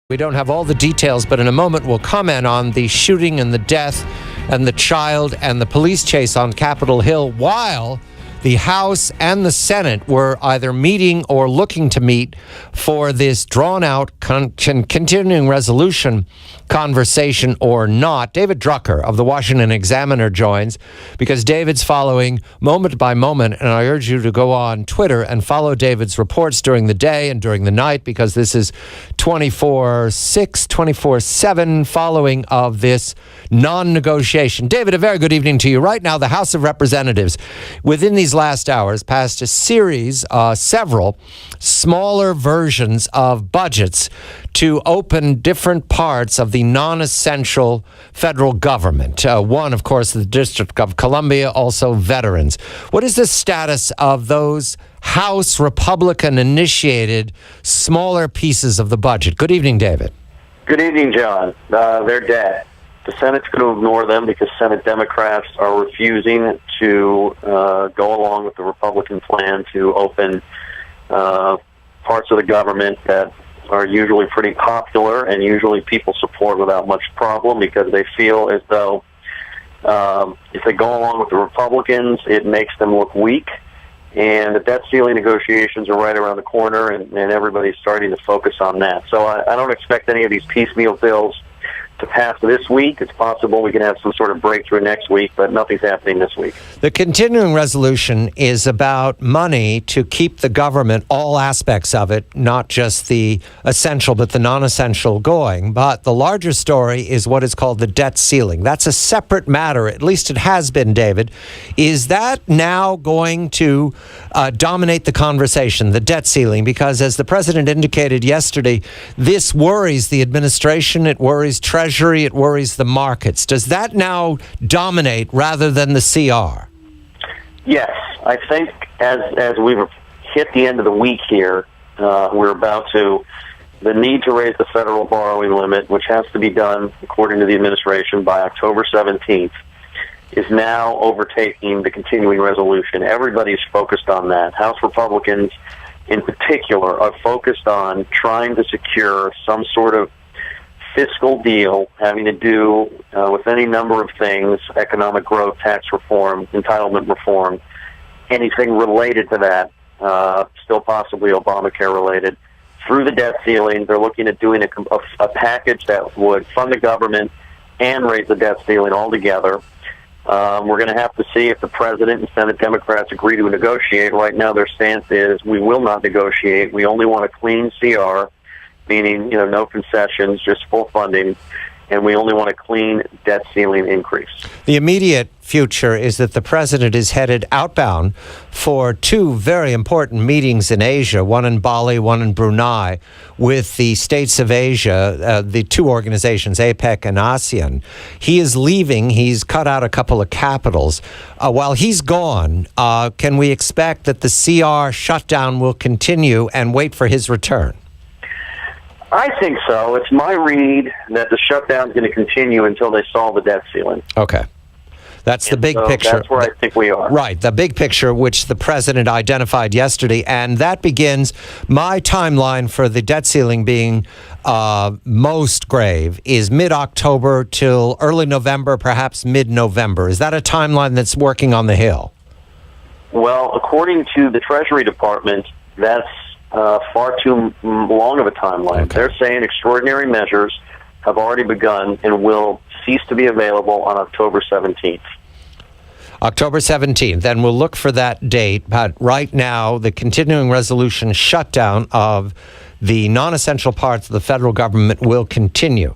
We don't have all the details, but in a moment we'll comment on the shooting and the death and the child and the police chase on Capitol Hill while the House and the Senate were either meeting or looking to meet for this drawn-out continuing resolution conversation or not. David Drucker of the Washington Examiner joins because David's following moment by moment, and I urge you to go on Twitter and follow David's reports during the day and during the night because this is 24/6, 24/7 following of this non-negotiation. David, a very good evening to you. Right now, the House of Representatives, within these last hours, passed a series, several smaller versions of budgets to open different parts of the non-essential federal government. One, of course, the District of Columbia, also veterans. What is the status of those House Republican-initiated smaller pieces of the budget? Good evening, David. Good evening, John. They're dead. The Senate's going to ignore them because Senate Democrats are refusing to go along with the Republican plan to open parts of the government that are usually pretty popular and usually people support without much problem because they feel as though if they go along with the Republicans, it makes them look weak. And the debt ceiling negotiations are right around the corner, and everybody's starting to focus on that. So I don't expect any of these piecemeal bills to pass this week. It's possible we can have some sort of breakthrough next week, but nothing's happening this week. The continuing resolution is about money to keep the government, all aspects of it, not just the essential but the non-essential going. But the larger story is what is called the debt ceiling. That's a separate matter, at least it has been, David. Is that now going to dominate the conversation, the debt ceiling? Because as the president indicated yesterday, this worries the administration, it worries Treasury, it worries the markets. Does that now dominate rather than the CR? Yes. I think as we've hit the end of the week here, we're about to, the need to raise the federal borrowing limit, which has to be done, according to the administration, by October 17th, is now overtaking the continuing resolution. Everybody's focused on that. House Republicans, in particular, are focused on trying to secure some sort of fiscal deal having to do with any number of things: economic growth, tax reform, entitlement reform, anything related to that, still possibly Obamacare related, through the debt ceiling. They're looking at doing a package that would fund the government and raise the debt ceiling altogether. We're going to have to see if the president and Senate Democrats agree to negotiate. Right now their stance is we will not negotiate. We only want a clean CR, meaning, no concessions, just full funding, and we only want a clean debt ceiling increase. The immediate future is that the president is headed outbound for two very important meetings in Asia, one in Bali, one in Brunei, with the states of Asia, the two organizations, APEC and ASEAN. He is leaving. He's cut out a couple of capitals. While he's gone, can we expect that the CR shutdown will continue and wait for his return? I think so. It's my read that the shutdown is going to continue until they solve the debt ceiling. Okay. That's the big picture. That's where I think we are. Right, the big picture which the president identified yesterday, and that begins my timeline for the debt ceiling being most grave is mid-October till early November, perhaps mid-November. Is that a timeline that's working on the Hill? Well, according to the Treasury Department, that's far too long of a timeline. Okay. They're saying extraordinary measures have already begun and will cease to be available on October 17th. October 17th, and we'll look for that date. But right now, the continuing resolution shutdown of the non-essential parts of the federal government will continue.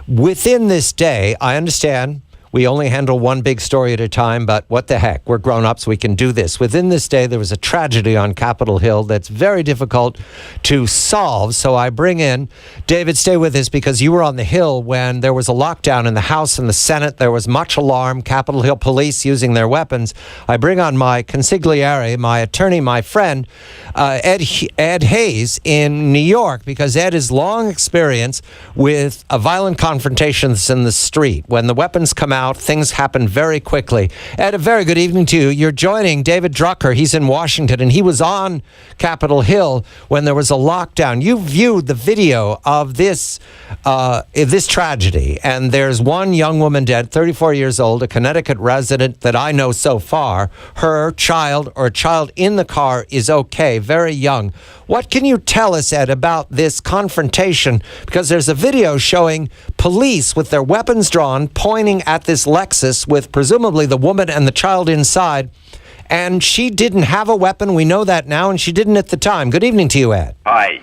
Within this day, I understand we only handle one big story at a time, but what the heck? We're grown-ups. We can do this. Within this day, there was a tragedy on Capitol Hill that's very difficult to solve. So I bring in, David, stay with us because you were on the Hill when there was a lockdown in the House and the Senate. There was much alarm, Capitol Hill police using their weapons. I bring on my consigliere, my attorney, my friend, Ed Hayes in New York, because Ed has long experience with violent confrontations in the street. When the weapons come out, out. Things happen very quickly. Ed, a very good evening to you. You're joining David Drucker. He's in Washington, and he was on Capitol Hill when there was a lockdown. You viewed the video of this tragedy, and there's one young woman dead, 34 years old, a Connecticut resident that I know so far. Her child or child in the car is okay, very young. What can you tell us, Ed, about this confrontation? Because there's a video showing police with their weapons drawn, pointing at this Lexus with presumably the woman and the child inside. And she didn't have a weapon. We know that now, and she didn't at the time. Good evening to you, Ed. Hi.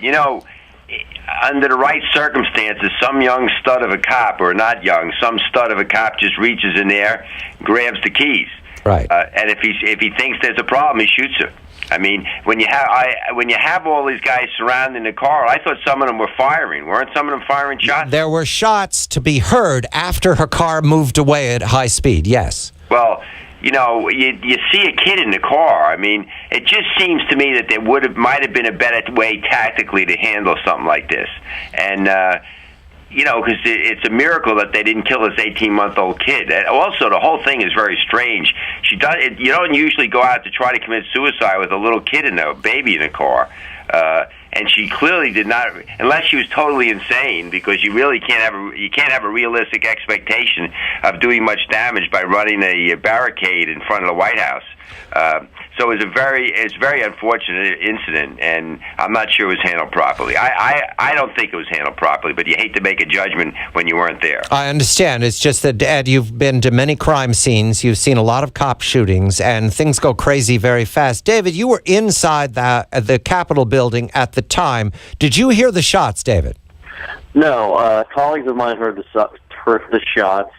Under the right circumstances, some young stud of a cop, or not young, some stud of a cop just reaches in there, grabs the keys. Right. And if he thinks there's a problem, he shoots her. I mean, when you have all these guys surrounding the car, I thought some of them were firing. Weren't some of them firing shots? There were shots to be heard after her car moved away at high speed, yes. Well, you see a kid in the car. I mean, it just seems to me that there might have been a better way tactically to handle something like this. And, because it's a miracle that they didn't kill this 18-month-old kid. And also, the whole thing is very strange. You don't usually go out to try to commit suicide with a little kid a baby in a car. And she clearly did not, unless she was totally insane, because you really can't have a realistic expectation of doing much damage by running a barricade in front of the White House. So it's very unfortunate incident, and I'm not sure it was handled properly. I don't think it was handled properly, but you hate to make a judgment when you weren't there. I understand. It's just that, Ed, you've been to many crime scenes. You've seen a lot of cop shootings, and things go crazy very fast. David, you were inside the Capitol building at the time. Did you hear the shots, David? No. Colleagues of mine heard the shots,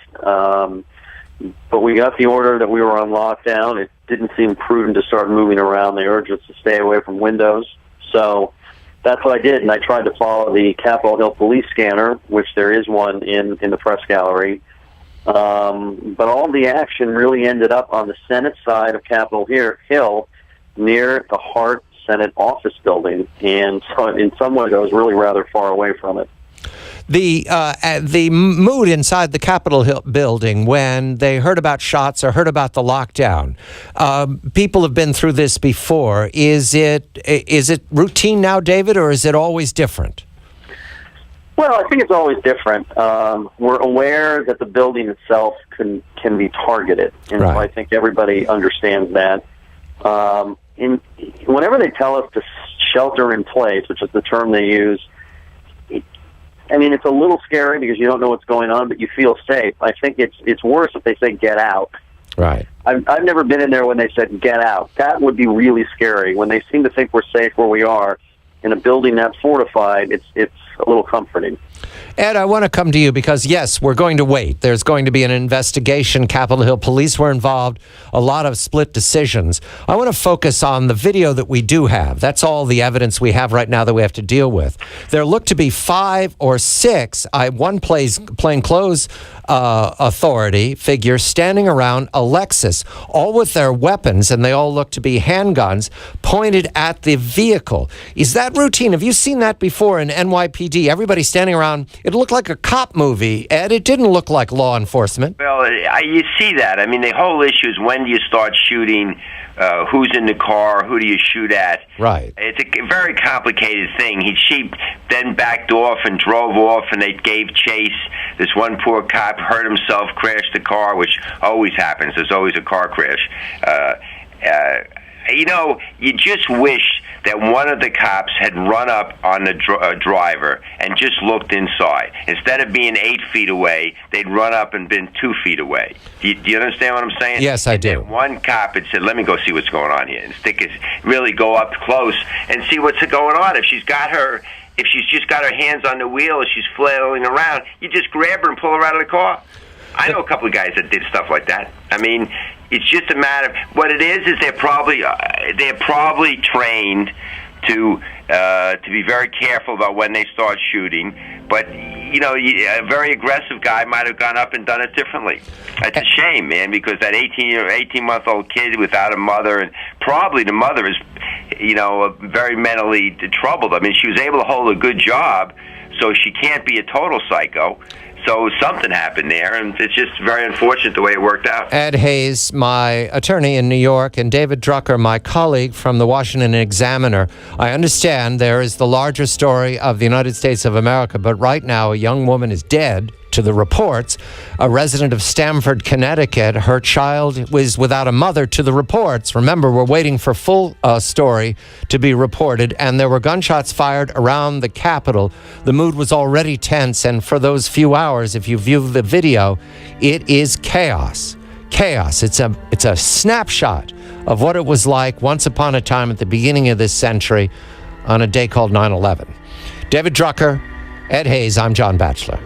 but we got the order that we were on lockdown. It didn't seem prudent to start moving around. They urged us to stay away from windows. So that's what I did, and I tried to follow the Capitol Hill police scanner, which there is one in the press gallery. But all the action really ended up on the Senate side of Capitol Hill, near the Hart Senate office building, and so in some ways I was really rather far away from it. The mood inside the Capitol Hill building when they heard about shots or heard about the lockdown. People have been through this before. Is it routine now, David, or is it always different? Well, I think it's always different. We're aware that the building itself can be targeted, and right. So I think everybody understands that. Whenever they tell us to shelter in place, which is the term they use, it's a little scary because you don't know what's going on, but you feel safe. I think it's worse if they say get out. Right. I've never been in there when they said get out. That would be really scary. When they seem to think we're safe where we are in a building that's fortified, it's a little comforting. Ed, I want to come to you because, yes, we're going to wait. There's going to be an investigation. Capitol Hill police were involved. A lot of split decisions. I want to focus on the video that we do have. That's all the evidence we have right now that we have to deal with. There look to be 5 or 6, one plainclothes authority figures standing around a Lexus, all with their weapons, and they all look to be handguns, pointed at the vehicle. Is that routine? Have you seen that before in NYPD? Everybody standing around. It looked like a cop movie, Ed. It didn't look like law enforcement. Well, you see that. I mean, the whole issue is when do you start shooting, who's in the car, who do you shoot at? Right. It's a very complicated thing. She then backed off and drove off, and they gave chase. This one poor cop hurt himself, crashed the car, which always happens. There's always a car crash. You just wish that one of the cops had run up on the driver and just looked inside. Instead of being 8 feet away, they'd run up and been 2 feet away. Do you understand what I'm saying? Yes, I do. One cop had said, let me go see what's going on here, and really go up close and see what's going on. If she's just got her hands on the wheel or she's flailing around, you just grab her and pull her out of the car. I know a couple of guys that did stuff like that. I mean, it's just a matter of what it is they're probably trained to be very careful about when they start shooting. But a very aggressive guy might have gone up and done it differently. It's a shame, man, because that 18-month-old kid without a mother, and probably the mother is very mentally troubled. I mean, she was able to hold a good job. so she can't be a total psycho. So something happened there, and it's just very unfortunate the way it worked out. Ed Hayes, my attorney in New York, and David Drucker, my colleague from the Washington Examiner. I understand there is the larger story of the United States of America, but right now a young woman is dead, to the reports. A resident of Stamford, Connecticut, her child was without a mother, to the reports. Remember, we're waiting for full story to be reported, and there were gunshots fired around the Capitol. The mood was already tense, and for those few hours, if you view the video, it is chaos. Chaos. It's a snapshot of what it was like once upon a time at the beginning of this century on a day called 9/11. David Drucker, Ed Hayes, I'm John Batchelor.